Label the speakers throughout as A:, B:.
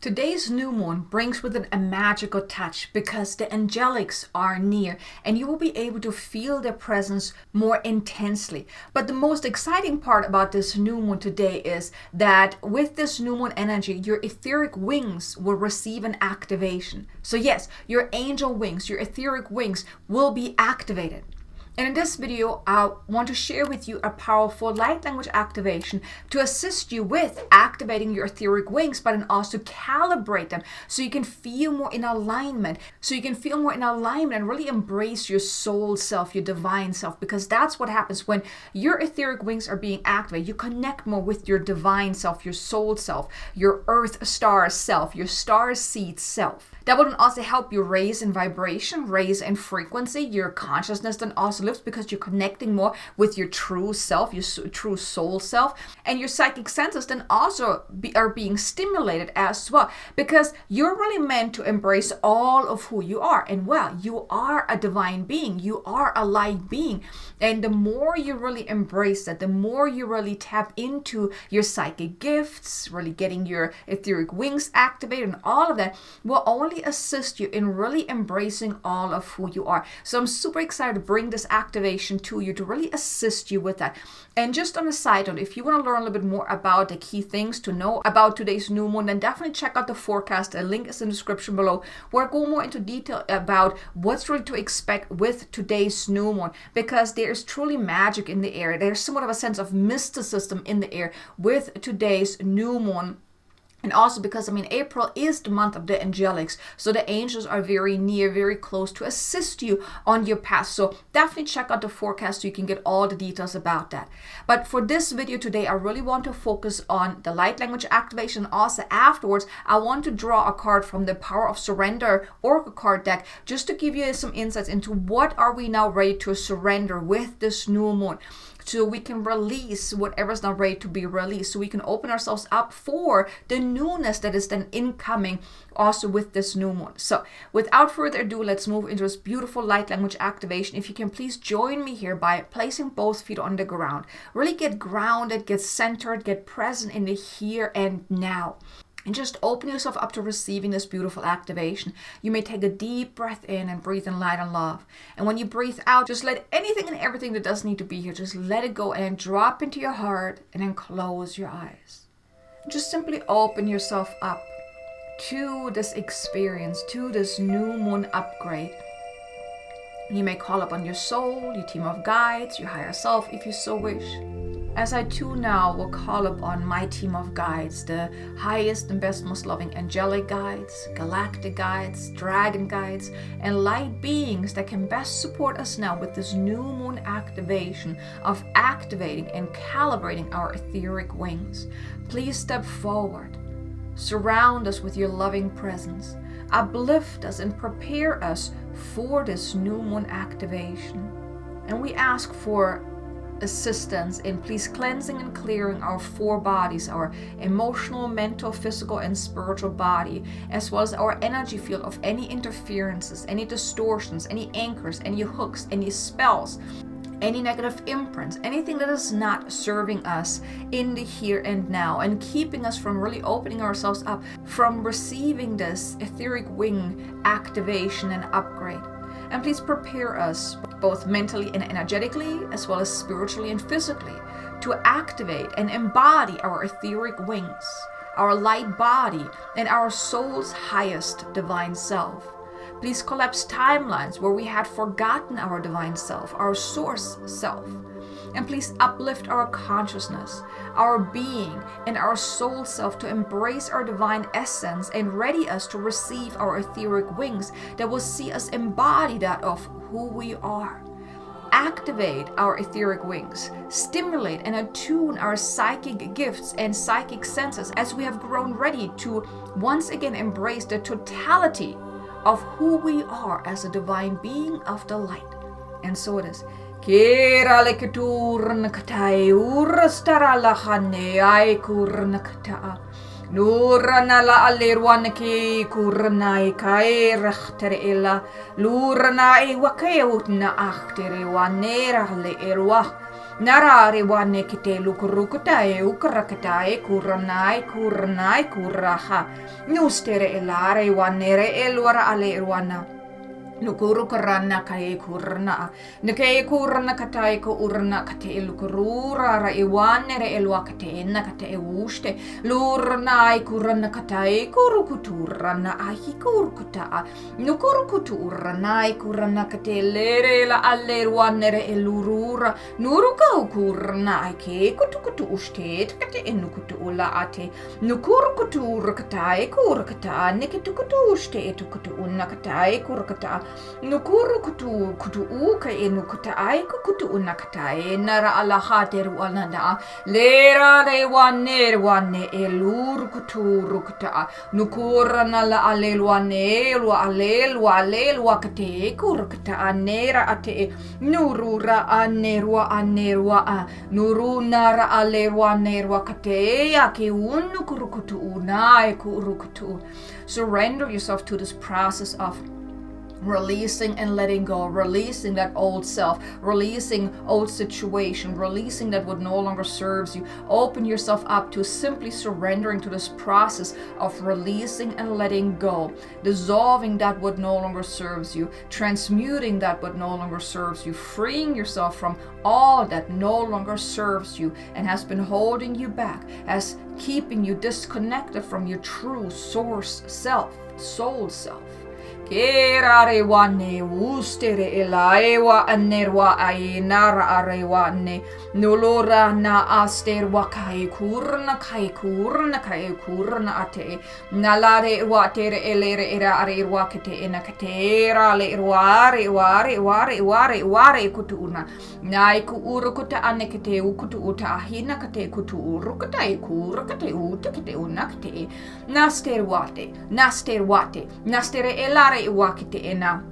A: Today's new moon brings with it a magical touch because the angelics are near and you will be able to feel their presence more intensely. But the most exciting part about this new moon today is that with this new moon energy, your etheric wings will receive an activation. So yes, your angel wings, your etheric wings will be activated. And in this video, I want to share with you a powerful light language activation to assist you with activating your etheric wings, but then also calibrate them so you can feel more in alignment. And really embrace your soul self, your divine self, because that's what happens when your etheric wings are being activated. You connect more with your divine self, your soul self, your earth star self, your starseed self. That will also help you raise in vibration, raise in frequency. Your consciousness then also lifts because you're connecting more with your true self, your true soul self. And your psychic senses then also are being stimulated as well, because you're really meant to embrace all of who you are. And well, you are a divine being. You are a light being. And the more you really embrace that, the more you really tap into your psychic gifts, really getting your etheric wings activated, and all of that will only assist you in really embracing all of who you are. So I'm super excited to bring this activation to you to really assist you with that. And just on a side note, if you want to learn a little bit more about the key things to know about today's new moon, then definitely check out the forecast. A link is in the description below, where I go more into detail about what's really to expect with today's new moon, because there is truly magic in the air. There's somewhat of a sense of mysticism in the air with today's new moon. And also because, April is the month of the angelics. So the angels are very near, very close to assist you on your path. So definitely check out the forecast so you can get all the details about that. But for this video today, I really want to focus on the light language activation. Also afterwards, I want to draw a card from the Power of Surrender Oracle card deck, just to give you some insights into what are we now ready to surrender with this new moon, so we can release whatever's not ready to be released, so we can open ourselves up for the newness that is then incoming also with this new moon. So without further ado, let's move into this beautiful light language activation. If you can please join me here by placing both feet on the ground. Really get grounded, get centered, get present in the here and now. And just open yourself up to receiving this beautiful activation. You may take a deep breath in and breathe in light and love. And when you breathe out, just let anything and everything that doesn't need to be here, just let it go and then drop into your heart and then close your eyes. Just simply open yourself up to this experience, to this new moon upgrade. You may call upon your soul, your team of guides, your higher self if you so wish. As I too now will call upon my team of guides, the highest and best, most loving angelic guides, galactic guides, dragon guides, and light beings that can best support us now with this new moon activation of activating and calibrating our etheric wings. Please step forward. Surround us with your loving presence. Uplift us and prepare us for this new moon activation. And we ask for assistance in please cleansing and clearing our four bodies, our emotional, mental, physical, and spiritual body, as well as our energy field of any interferences, any distortions, any anchors, any hooks, any spells, any negative imprints, anything that is not serving us in the here and now, and keeping us from really opening ourselves up from receiving this etheric wing activation and upgrade. And please prepare us both mentally and energetically, as well as spiritually and physically, to activate and embody our etheric wings, our light body, and our soul's highest divine self. Please collapse timelines where we had forgotten our divine self, our source self. And please uplift our consciousness, our being, and our soul self to embrace our divine essence and ready us to receive our etheric wings that will see us embody that of who we are. Activate our etheric wings, stimulate and attune our psychic gifts and psychic senses as we have grown ready to once again embrace the totality of who we are as a divine being of the light. And so it is. Kira leketurn katai urastara lahane ai kurn kata nurana la alerwan ki kurnai kai rachtere ella lurna I wakautna achtere wanera le erwa Narare wane kite lukurukutae ukarakatae kuranai kuraha. Nustere elare wanere elwara ale wana. Nukuru karana kae kurna. Nake kurna katae ko urna kate lukurura ra iwane re elwa kate na kate wuste. Lurna kurna katae kurukutura na ahi kurukuta. Nukuru kuturna kurna kate lere la alle wane re elurura. Nuruka kurna ke kutukutu uste kate enukutu ula ate. Nukuru kutura katae kurakata nikitukutu uste etukutu unna katae kurakata. Nukuru kutu uka e nukuta ai kutu unakata e nara ala hateru alana lera re wane e lur kutu rukuta nukura nala alelwa kate kurukata anera ate nurura anerwa nuru nara alewa nerwa kate ake unukuru kutu unai kurukutu. Surrender yourself to this process of releasing and letting go, releasing that old self, releasing old situation, releasing that what no longer serves you. Open yourself up to simply surrendering to this process of releasing and letting go, dissolving that what no longer serves you, transmuting that what no longer serves you, freeing yourself from all that no longer serves you and has been holding you back, as keeping you disconnected from your true source self, soul self. Kerare wane ustere elaewa anerwa ainara arewane nolora na asterwa kai kurna ate nalare watere elere era arerwa kete enakatera le ware kutuna naiku urukuta anekete ukutu uta ahina kate kutu urukuta kate utakete unakate nastere elare wakite ena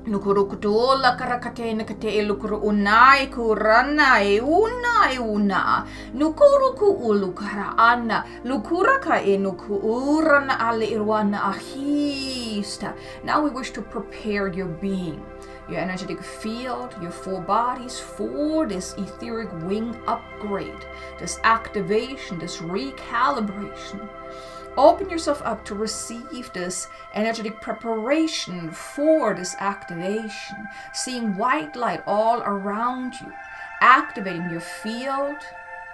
A: nukurukutu la karakate nakate lukuru unai kuranai una nukuruku ulukara ana lukuraka enuku urana ale irwana ahista. Now we wish to prepare your being, your energetic field, your full bodies for this etheric wing upgrade, this activation, this recalibration. Open yourself up to receive this energetic preparation for this activation, seeing white light all around you, activating your field,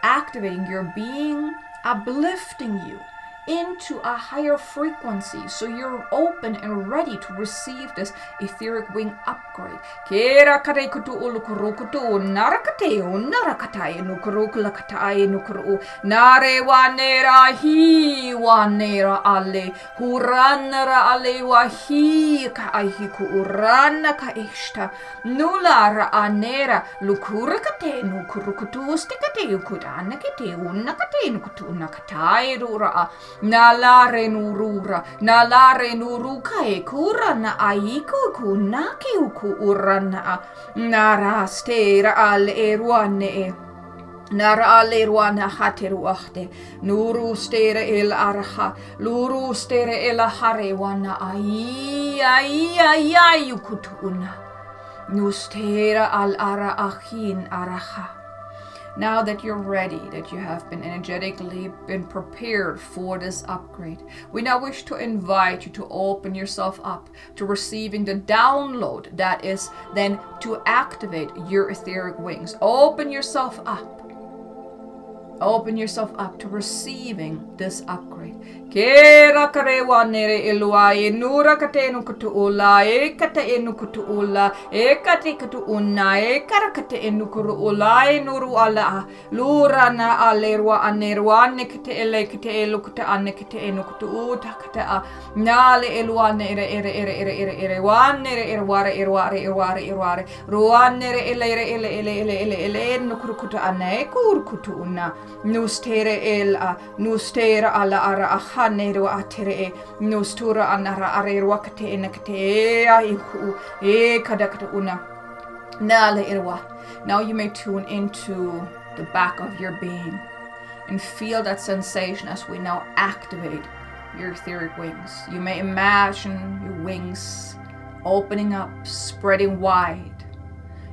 A: activating your being, uplifting you into a higher frequency, so you're open and ready to receive this etheric wing upgrade. Kera kare kutu ulukurukutu narakate nukurukulakai nukuru nare wanera ale huranara ale wahi ka ahiku urana ka ishta nulara anera lukurakate nukurukutu stikate yukudana kete unakate nukutu nakatai rura nalare nuruka e kura na aiku kunake uku urana narastera al erwane nara alerwana hateruachte nuru stere el arha luru stere el harewana ai ukutuna nustera al ara achin araha. Now that you're ready, that you have been energetically prepared for this upgrade, we now wish to invite you to open yourself up to receiving the download that is then to activate your etheric wings. Open yourself up. Open yourself up to receiving this upgrade. Kera karewa nere ilua e nura katenu kutu ula e kata enu kutu ula e kate kutu una e karakate enu kuru ula e nuru ala lura na alerwa anerwa ne kate ele kate elu kuta ane kate enu kutu uta kata a nale elua nere wan nere ware ruan nere ele nukuru kutu ane kur kutu una nustera ala ara ahanero atere nustura anara arerwa kate enakate aiku e kadakata una nale irwa. Now you may tune into the back of your being and feel that sensation as we now activate your etheric wings. You may imagine your wings opening up, spreading wide.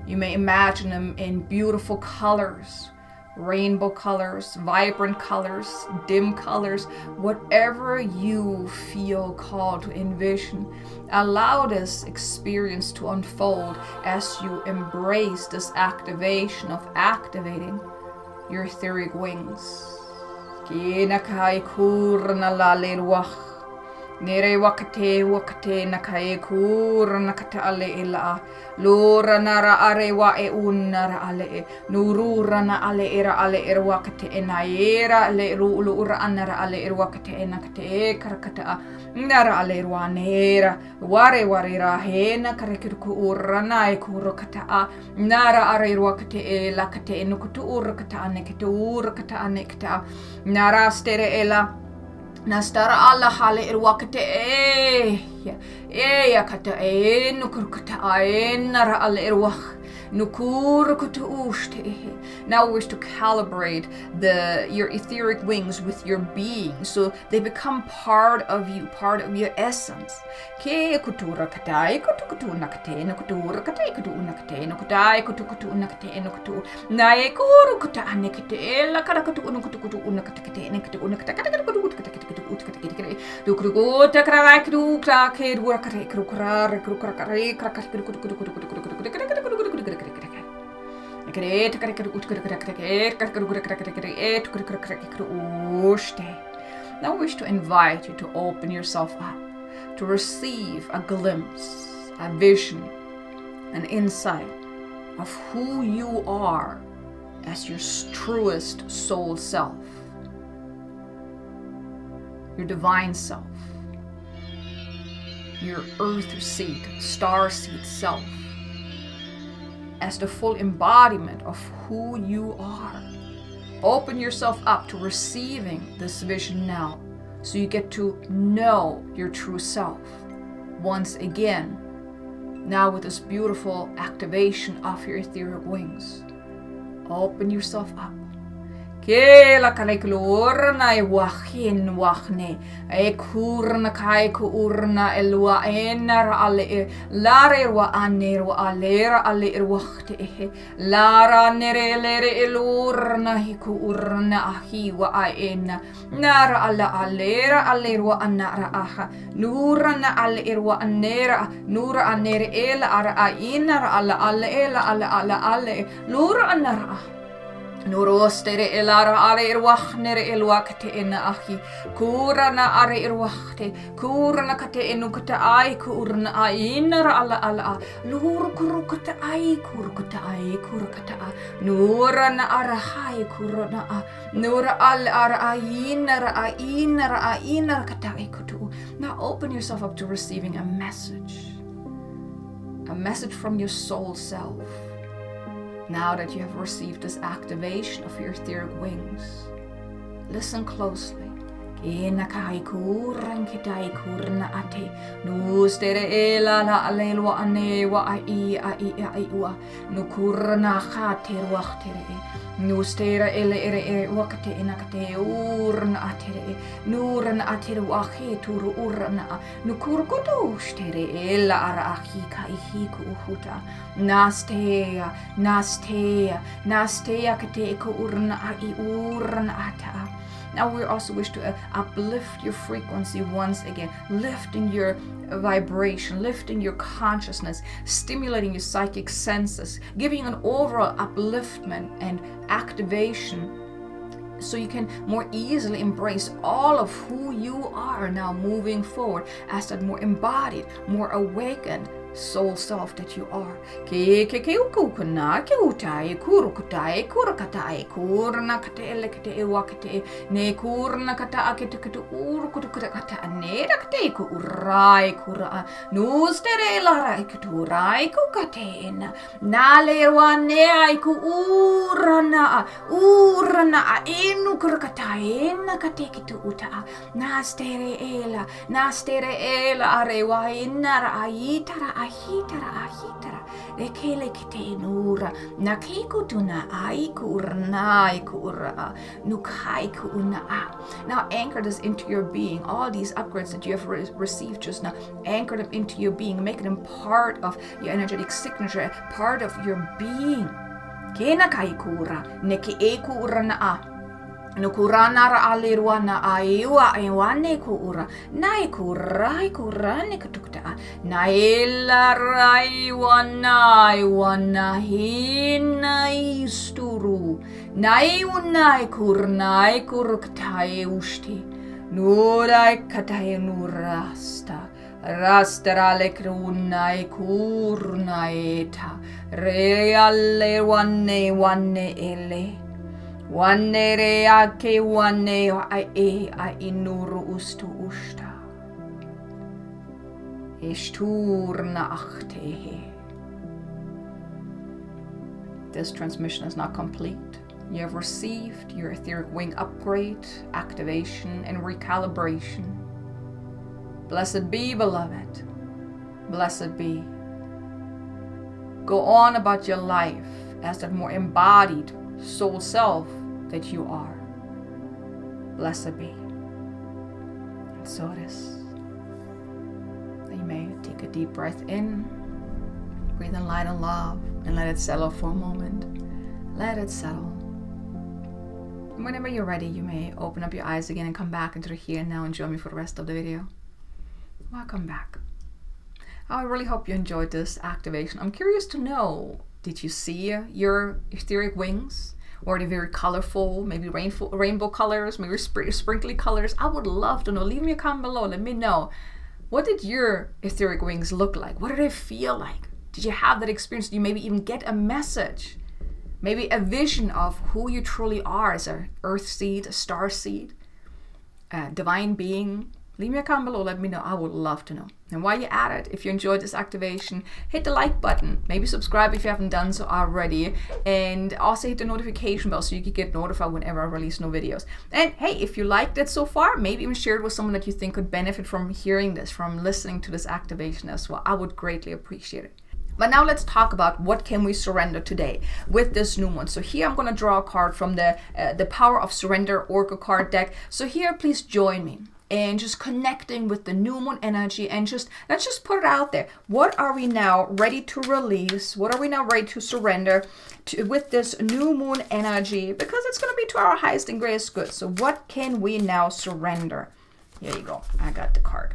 A: You may imagine them in beautiful colors, rainbow colors, vibrant colors, dim colors, whatever you feel called to envision. Allow this experience to unfold as you embrace this activation of activating your etheric wings. Nere wakate nakae kur nakata ale ila lora nara are wa e unara ale e nurura na ale era wakate enaera le ura anara ale wakate enakate karakata nara ale wa nera ware ra hena kareku urana e kurokata a nara are wakate e lakate enukutu urakata anekete urakata anekta nara stere ela Nastara alla hale irwakate yakata nukurkata nara alla irwak nukurkutu ushte. Now we wish to calibrate your etheric wings with your being so they become part of you, part of your essence. Ke kutura katai kutu nakate nukutura katai kutu nakate nukutai kutu nakate nukutu nae kuru kuta anekate la karakatu nukutu nakate nekate unakata Now I wish to invite you to open yourself up, to receive a glimpse, a vision, an insight of who you are as your truest soul self, your divine self, your earth seed, star seed self, as the full embodiment of who you are. Open yourself up to receiving this vision now, so you get to know your true self once again, now with this beautiful activation of your etheric wings. Open yourself up. Ke la kaleklurna e wahin wahne e kurna kai kurna elwa enar alle lare wa aner wa alera alle wahte e lara nere lere elurna hi kurna ahi wa aena nara alla alera alle wa anara aha nurna alle wa anera nura anere ela ara ainara alla alle ela alla alle lura anara Nurostere elara are irwachnere elwakte ena ahi kurana are irwachte kurana kate enukata ai kurna ainara alla lur kurukata ai kurukata ai kurukata nurana ara hai kurana nura al ara ainara kata kutu. Now open yourself up to receiving a message from your soul self. Now that you have received this activation of your etheric wings, listen closely. Kenakai kurang kitai kurna ate nustere ela la alelwa ane wa ai wa nukurna khater waqtere nustera ere wakate enakate urna atere nurna atere wa khituru urna nukurkutu stere ela ara akhika ihiku uhuta nastea kate ko urna ai urna ata. Now we also wish to uplift your frequency once again, lifting your vibration, lifting your consciousness, stimulating your psychic senses, giving you an overall upliftment and activation so you can more easily embrace all of who you are now moving forward as that more embodied, more awakened soul self that you are. Ke ukukuna ke utai kurukutai kurakatai kurna kate kate wakate ne kurna kata akete katu urukuta kata ne rakate ku urai kura nustere lara katu rai ku katena nale wane ai ku urana inu kurakatai na kate kitu uta nastere ela arewa inara aitara ahitara Rekele kite nura. Nakiku tuna aikurna ikura. Nukaiku una. Now anchor this into your being. All these upgrades that you have received just now, anchor them into your being, make them part of your energetic signature, part of your being. Kena kaikura, neki ekura na. Nukurana ra alirwana aiwa aiwane kura naikura ikura nikatukta naila raiwana aiwana hina isturu naiunai kurnai kuruktai ushti nurai katai nurasta rasterale krunai kurnaeta reale wane ele Wanere ake wane a inuru ustu usta. Esturna achtehe. This transmission is not complete. You have received your etheric wing upgrade, activation, and recalibration. Blessed be, beloved. Blessed be. Go on about your life as that more embodied soul self that you are. Blessed be. And so it is. You may take a deep breath in, breathe in light and love, and let it settle for a moment. Let it settle. And whenever you're ready, you may open up your eyes again and come back into the here and now and join me for the rest of the video. Welcome back. I really hope you enjoyed this activation. I'm curious to know, did you see your etheric wings? Or they're very colorful, maybe rainbow colors, maybe sprinkly colors? I would love to know. Leave me a comment below. Let me know. What did your etheric wings look like? What did they feel like? Did you have that experience? Did you maybe even get a message? Maybe a vision of who you truly are as an earth seed, a star seed, a divine being? Leave me a comment below. Let me know. I would love to know. And while you're at it, if you enjoyed this activation, hit the like button. Maybe subscribe if you haven't done so already. And also hit the notification bell so you can get notified whenever I release new videos. And hey, if you liked it so far, maybe even share it with someone that you think could benefit from hearing this, from listening to this activation as well. I would greatly appreciate it. But now let's talk about what can we surrender today with this new one. So here I'm going to draw a card from the Power of Surrender Oracle card deck. So here, please join me. And just connecting with the new moon energy, and let's just put it out there. What are we now ready to release? What are we now ready to surrender to with this new moon energy? Because it's going to be to our highest and greatest good. So what can we now surrender? Here you go. I got the card.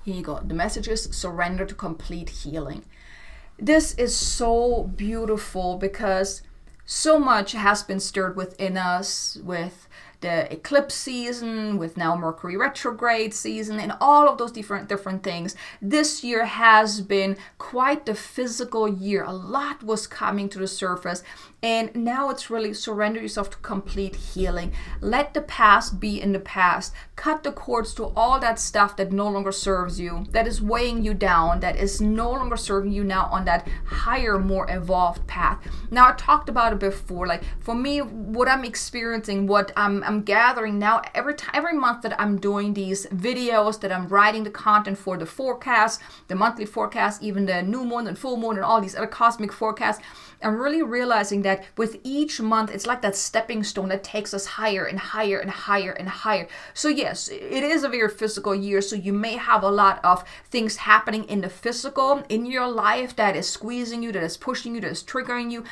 A: Here you go. The message is surrender to complete healing. This is so beautiful because so much has been stirred within us with the eclipse season, with now Mercury retrograde season, and all of those different things. This year has been quite the physical year. A lot was coming to the surface, and now it's really surrender yourself to complete healing. Let the past be in the past. Cut the cords to all that stuff that no longer serves you, that is weighing you down, that is no longer serving you now on that higher, more evolved path. Now, I talked about it before. Like for me, what I'm experiencing, what I'm gathering now, every month that I'm doing these videos, that I'm writing the content for the forecast, the monthly forecast, even the new moon and full moon and all these other cosmic forecasts, I'm really realizing that with each month, it's like that stepping stone that takes us higher and higher and higher and higher. So yes, it is a very physical year. So you may have a lot of things happening in the physical, in your life, that is squeezing you, that is pushing you, that is triggering you.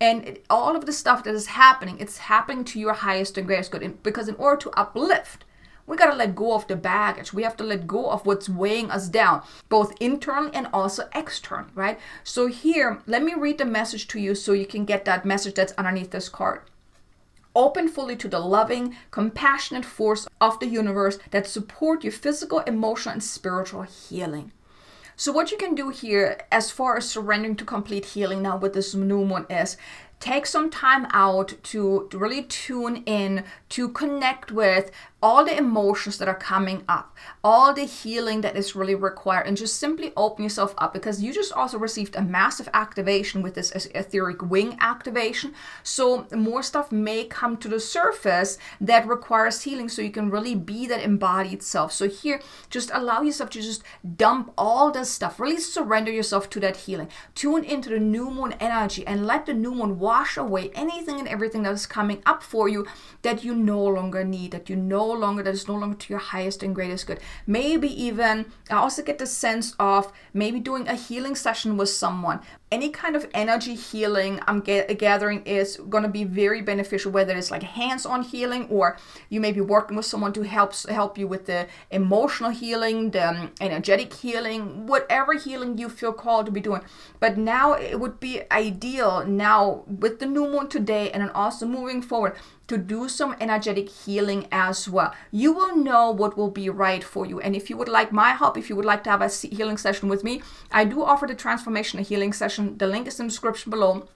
A: And all of the stuff that is happening, it's happening to your highest and greatest good. Because in order to uplift, we got to let go of the baggage. We have to let go of what's weighing us down, both internally and also externally, right? So here, let me read the message to you so you can get that message that's underneath this card. Open fully to the loving, compassionate force of the universe that support your physical, emotional, and spiritual healing. So what you can do here as far as surrendering to complete healing now with this new moon is take some time out to really tune in, to connect with all the emotions that are coming up, all the healing that is really required, and just simply open yourself up, because you just also received a massive activation with this etheric wing activation. So more stuff may come to the surface that requires healing, so you can really be that embodied self. So here, just allow yourself to just dump all this stuff, really surrender yourself to that healing, tune into the new moon energy, and let the new moon wash away anything and everything that is coming up for you that you no longer need, that is no longer to your highest and greatest good. Maybe even, I also get the sense of maybe doing a healing session with someone. Any kind of energy healing I'm gathering is going to be very beneficial, whether it's like hands-on healing, or you may be working with someone to help you with the emotional healing, the energetic healing, whatever healing you feel called to be doing. But now it would be ideal now with the new moon today, and then also moving forward, to do some energetic healing as well. You will know what will be right for you. And if you would like my help, if you would like to have a healing session with me, I do offer the transformational healing session. The link is in the description below.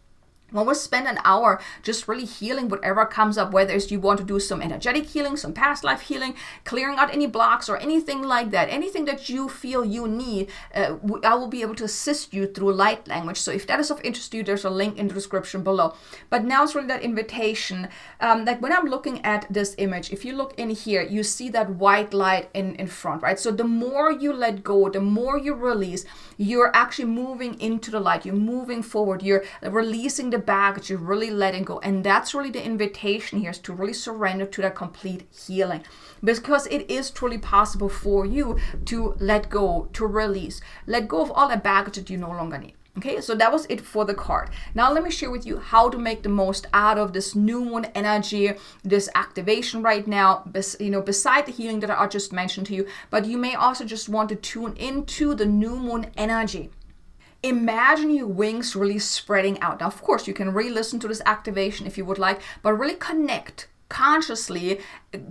A: When we spend an hour just really healing whatever comes up, whether it's you want to do some energetic healing, some past life healing, clearing out any blocks or anything like that, anything that you feel you need, I will be able to assist you through light language. So if that is of interest to you, there's a link in the description below. But now it's really that invitation. Like when I'm looking at this image, if you look in here, you see that white light in front, right? So the more you let go, the more you release, you're actually moving into the light, you're moving forward, you're releasing the baggage, you're really letting go. And that's really the invitation here, is to really surrender to that complete healing, because it is truly possible for you to let go, to release, let go of all the baggage that you no longer need. Okay, so that was it for the card. Now let me share with you how to make the most out of this new moon energy, this activation right now, beside the healing that I just mentioned to you. But you may also just want to tune into the new moon energy. Imagine your wings really spreading out. Now, of course, you can re-listen to this activation if you would like, but really consciously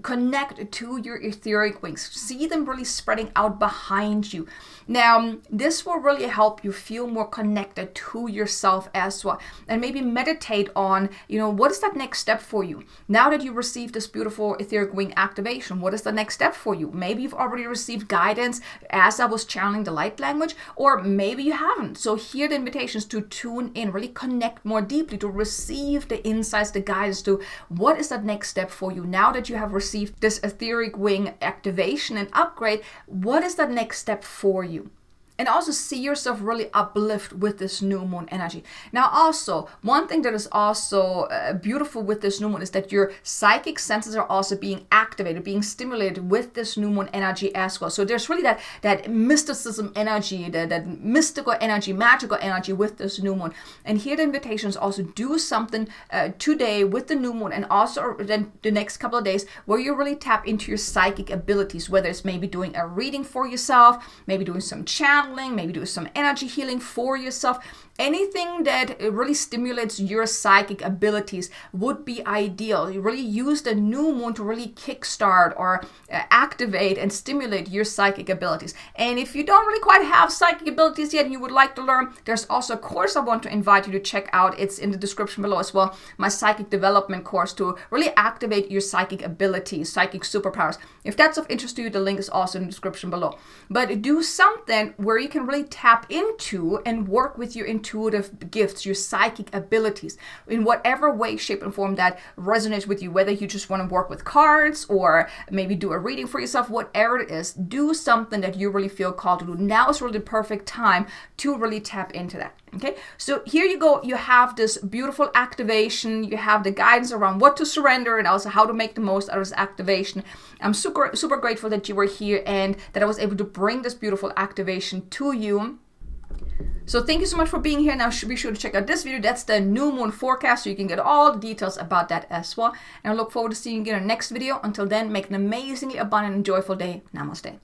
A: connect to your etheric wings. See them really spreading out behind you. Now, this will really help you feel more connected to yourself as well. And maybe meditate on, what is that next step for you? Now that you received this beautiful etheric wing activation, what is the next step for you? Maybe you've already received guidance as I was channeling the light language, or maybe you haven't. So here the invitations to tune in, really connect more deeply, to receive the insights, the guidance to what is that next step for you. Now that you have received this etheric wing activation and upgrade, what is that next step for you? And also see yourself really uplift with this new moon energy. Now also, one thing that is also beautiful with this new moon is that your psychic senses are also being activated, being stimulated with this new moon energy as well. So there's really that mysticism energy, that mystical energy, magical energy with this new moon. And here the invitation is also do something today with the new moon, and also then the next couple of days, where you really tap into your psychic abilities, whether it's maybe doing a reading for yourself, maybe doing some channeling, maybe do some energy healing for yourself. Anything that really stimulates your psychic abilities would be ideal. You really use the new moon to really kickstart or activate and stimulate your psychic abilities. And if you don't really quite have psychic abilities yet and you would like to learn, there's also a course I want to invite you to check out. It's in the description below as well. My psychic development course to really activate your psychic abilities, psychic superpowers. If that's of interest to you, the link is also in the description below. But do something where you can really tap into and work with your intuitive gifts, your psychic abilities, in whatever way, shape, and form that resonates with you. Whether you just want to work with cards or maybe do a reading for yourself, whatever it is, do something that you really feel called to do. Now is really the perfect time to really tap into that. Okay, so here you go. You have this beautiful activation. You have the guidance around what to surrender and also how to make the most out of this activation. I'm super grateful that you were here and that I was able to bring this beautiful activation to you. So thank you so much for being here. Now be sure to check out this video. That's the new moon forecast, so you can get all the details about that as well. And I look forward to seeing you in our next video. Until then, make an amazingly abundant and joyful day. Namaste.